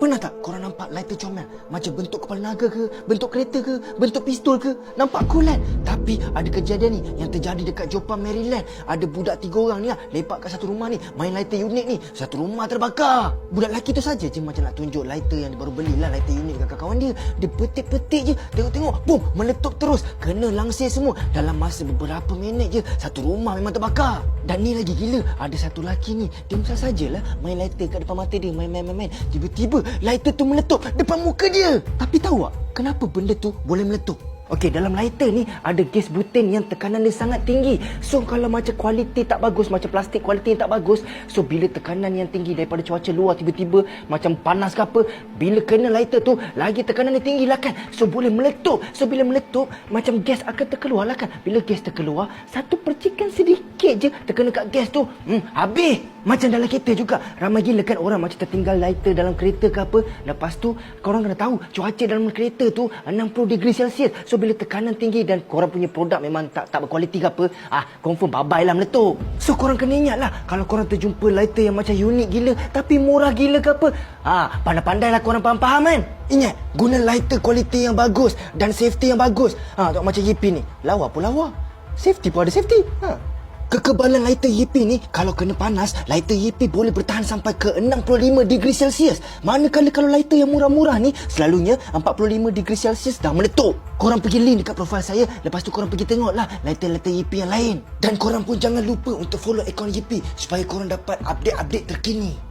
Pernah tak korang nampak lighter comel? Macam bentuk kepala naga ke, bentuk kereta ke, bentuk pistol ke? Nampak cool kan? Tapi ada kejadian ni yang terjadi dekat Jopan, Maryland. Ada budak 3 orang ni lah lepak kat satu rumah ni, main lighter unit ni. Satu rumah terbakar. Budak lelaki tu saja je macam nak tunjuk lighter yang dia baru beli lah, lighter unit dekat kawan dia. Dia petik-petik je, tengok-tengok, boom, meletup terus. Kena langsir semua. Dalam masa beberapa minit je, satu rumah memang terbakar. Dan ni lagi gila, ada satu lelaki ni, dia misal sajalah main lighter kat depan mata dia, main. Tiba-tiba lighter tu meletup depan muka dia. Tapi tahu tak kenapa benda tu boleh meletup? Okey, dalam lighter ni ada gas buten yang tekanan dia sangat tinggi. So kalau macam kualiti tak bagus, macam plastik kualiti yang tak bagus, so bila tekanan yang tinggi daripada cuaca luar tiba-tiba macam panas ke apa, bila kena lighter tu lagi tekanan dia tinggi lah kan. So boleh meletup. So bila meletup macam gas akan terkeluar lah kan. Bila gas terkeluar, satu percikan sedikit je terkena kat gas tu, habis. Macam dalam kereta juga, ramai gila kan orang macam tertinggal lighter dalam kereta ke apa. Lepas tu korang kena tahu cuaca dalam kereta tu 60 degree Celsius. So bila tekanan tinggi dan korang punya produk memang tak berkualiti ke apa, confirm babai lah meletup. So korang kena ingat lah, kalau korang terjumpa lighter yang macam unik gila tapi murah gila ke apa, pandai-pandai lah korang faham kan. Ingat, guna lighter kualiti yang bagus dan safety yang bagus. Tengok macam YP ni, lawa pun lawa, safety pun ada safety. Kekebalan lighter YP ni, kalau kena panas, lighter YP boleh bertahan sampai ke 65 degree Celsius. Manakala kalau lighter yang murah-murah ni, selalunya 45 degree Celsius dah meletup. Korang pergi link dekat profil saya, lepas tu korang pergi tengoklah lighter-lighter YP yang lain. Dan korang pun jangan lupa untuk follow akaun YP supaya korang dapat update-update terkini.